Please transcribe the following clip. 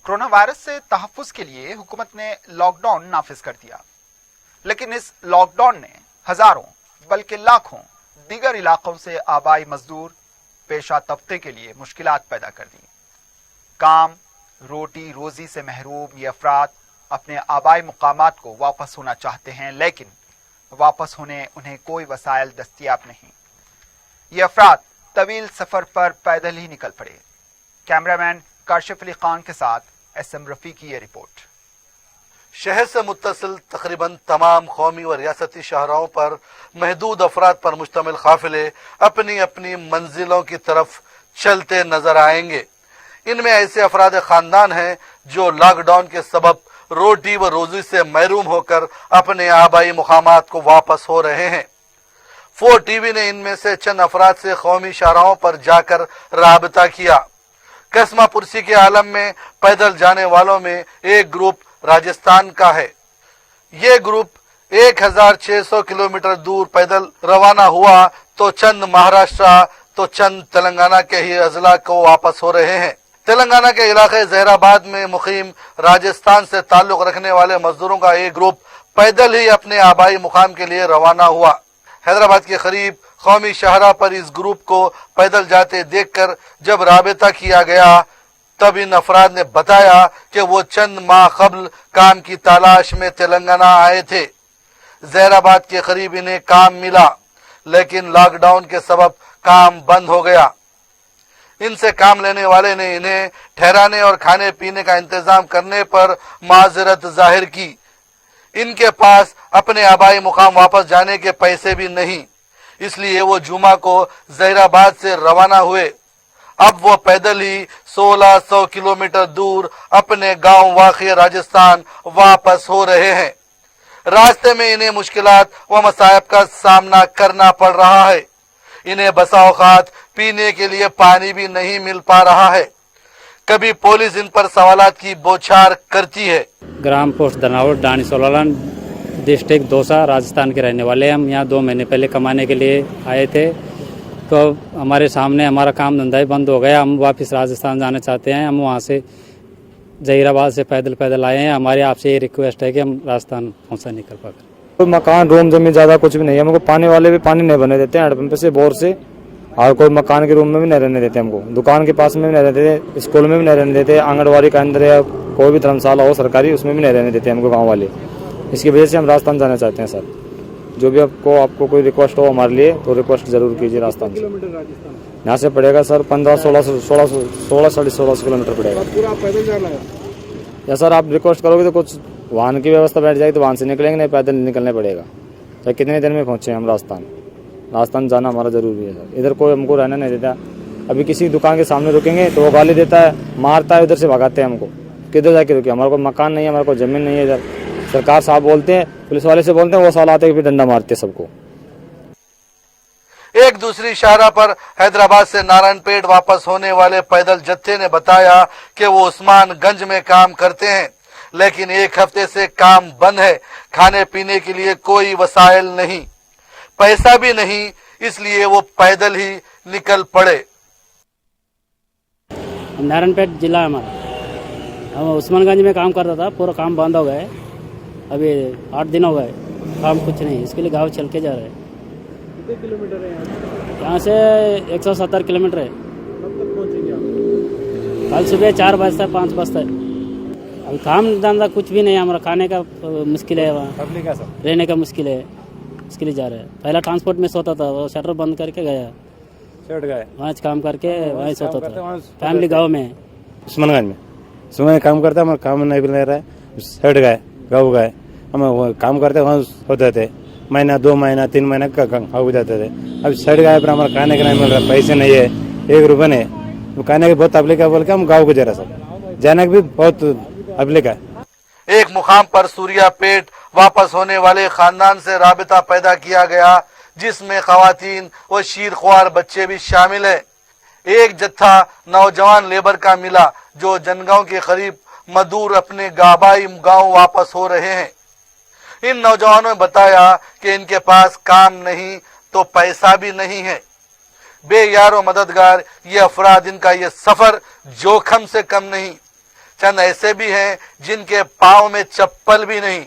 Corona virus से तहफ्फुज के लिए हुकूमत ने लॉकडाउन नाफिज कर दिया, लेकिन इस लॉकडाउन ने हजारों बल्कि लाखों दीगर इलाकों से आबाई मजदूर पेशा तबके के लिए मुश्किलात पैदा कर दी। काम रोटी रोजी से महरूम ये अफराद अपने आबाई मुकामात को वापस होना चाहते हैं, लेकिन वापस होने उन्हें कोई वसाइल दस्तयाब नहीं। ये अफराद तवील सफर पर पैदल ही निकल पड़े। कैमरामैन काशिफ अली खान के साथ SM रफी की ये रिपोर्ट। शहर से मुत्तसिल तकरीबन तमाम कौमी व रियासती शाहराहों पर महदूद अफराद पर मुश्तमिल काफिले अपनी अपनी मंजिलों की तरफ चलते नजर आएंगे। इनमें ऐसे अफराद खानदान हैं जो लॉकडाउन के सबब रोटी व रोजी से महरूम होकर अपने आबाई मुकामात को वापस हो रहे हैं। 4TV ने इनमें से चंद अफराद से कौमी शाहराहों पर जाकर राबता किया। कसमा पुरसी के आलम में पैदल जाने वालों में एक ग्रुप राजस्थान का है। ये ग्रुप 1600 किलोमीटर दूर पैदल रवाना हुआ तो चंद महाराष्ट्र तो चंद तेलंगाना के ही अजला को वापस हो रहे हैं। तेलंगाना के इलाके जहराबाद में मुकीम राजस्थान से ताल्लुक रखने वाले मजदूरों का एक ग्रुप पैदल ही अपने आबाई मुकाम के लिए रवाना हुआ। हैदराबाद के करीब कौमी शाहरा पर इस ग्रुप को पैदल जाते देखकर जब राबता किया गया तब इन अफराद ने बताया कि वो चंद माह कबल काम की तलाश में तेलंगाना आए थे। जहराबाद के करीब इन्हें काम मिला, लेकिन लॉकडाउन के सबब काम बंद हो गया। इनसे काम लेने वाले ने इन्हें ठहराने और खाने पीने का इंतजाम करने पर माजरत जाहिर की। इनके पास अपने आबाई मुकाम वापस जाने के पैसे भी नहीं, इसलिए वो जुमा को जहराबाद से रवाना हुए। अब वो पैदल ही 1600 किलोमीटर दूर अपने गांव वाक़िया राजस्थान वापस हो रहे हैं। रास्ते में इन्हें मुश्किलात व मसाइब का सामना करना पड़ रहा है। इन्हें बसा औकात पीने के लिए पानी भी नहीं मिल पा रहा है। कभी पुलिस इन पर सवालात की बौछार करती है। ग्राम पोस्ट दनावट डानी सोलालन डिस्ट्रिक्ट दौसा राजस्थान के रहने वाले हम यहाँ 2 महीने पहले कमाने के लिए आए थे, तो हमारे सामने हमारा काम धंधा ही बंद हो गया। हम वापस राजस्थान जाना चाहते हैं। हम वहाँ से जहीराबाद से पैदल आए हैं। हमारे आपसे ये रिक्वेस्ट है कि हम राजस्थान पहुँचा निकल पाकर। कोई मकान रूम जमीन ज़्यादा कुछ भी नहीं है। हमको पानी वाले भी पानी नहीं बने देते हैं, हैंडपंप से बोर से, और कोई मकान के रूम में भी नहीं रहने देते हमको, दुकान के पास में भी नहीं रहने देते, स्कूल में भी नहीं रहने देते, आंगनबाड़ी के अंदर या कोई भी धर्मशाला हो सरकारी उसमें भी नहीं रहने देते हमको गाँव वाले। इसकी वजह से हम राजस्थान जाना चाहते हैं। सर जो भी आपको कोई रिक्वेस्ट हो हमारे लिए तो रिक्वेस्ट जरूर कीजिए। राजस्थान से यहाँ से पड़ेगा सर 15-16 किलोमीटर पड़ेगा। पूरा पैदल जाना है या सर आप रिक्वेस्ट करोगे तो कुछ वाहन की व्यवस्था बैठ जाएगी तो वाहन से निकलेंगे, नहीं पैदल निकलने पड़ेगा। चाहे कितने दिन में पहुँचे हम राजस्थान जाना हमारा जरूरी है सर। इधर कोई हमको रहना नहीं देता। अभी किसी दुकान के सामने रुकेंगे तो वो गाली देता है, मारता है, उधर से भगाते हैं हमको। किधर जाके रुके? हमारे को मकान नहीं है, हमारे को जमीन नहीं है। इधर सरकार साहब बोलते हैं, पुलिस वाले से बोलते हैं, वो साल आते हैं फिर डंडा मारते हैं सबको। एक दूसरी शाहरा पर हैदराबाद से नारायणपेट वापस होने वाले पैदल जत्थे ने बताया कि वो उस्मानगंज में काम करते हैं, लेकिन एक हफ्ते से काम बंद है। खाने पीने के लिए कोई वसाइल नहीं, पैसा भी नहीं, इसलिए वो पैदल ही निकल पड़े। नारायणपेट जिला हमारा, हम उस्मानगंज में काम करता था, पूरा काम बंद हो गए। अभी 8 दिन हो गए, काम कुछ नहीं, इसके लिए गाँव चल के जा रहे हैं। कितने किलोमीटर है यहाँ से 170 किलोमीटर है। कब तक पहुँचेंगे आप? कल सुबह 4 बजे 5 बजे। अब काम धंधा कुछ भी नहीं है, हमारा खाने का मुश्किल है, वहाँ रहने का मुश्किल है, इसके लिए जा रहे हैं। पहला ट्रांसपोर्ट में सोता था, वो शटर बंद करके गया, वहाँ काम करके वहीं सोता था। फैमिली गाँव में उस्मानगंज में सुबह काम करता है, हमारा काम नहीं मिल रहा है, सेट गए गाँव गए, हम काम करते वहाँ होते थे, महीना 2 महीना 3 महीना का हो जाते थे। अब सेट गए पर हमारा खाने का नहीं मिल रहा, पैसे नहीं है, 1 रुपये नहीं, खाने की बहुत तकलीफ है बोल के हम गाँव को जा रहे सब, जाने की भी बहुत तकलीफ है। एक मुकाम पर सूर्यापेट वापस होने वाले खानदान से राबिता पैदा किया गया, जिसमें खवातीन व शीरख्वार बच्चे भी शामिल है। एक जत्था नौजवान लेबर का मिला जो जनगांव के करीब मजदूर अपने गाबाई गांव वापस हो रहे हैं। इन नौजवानों ने बताया कि इनके पास काम नहीं तो पैसा भी नहीं है। बेयारो मददगार ये अफराद, इनका ये सफर जोखम से कम नहीं। चंद ऐसे भी हैं जिनके पाँव में चप्पल भी नहीं।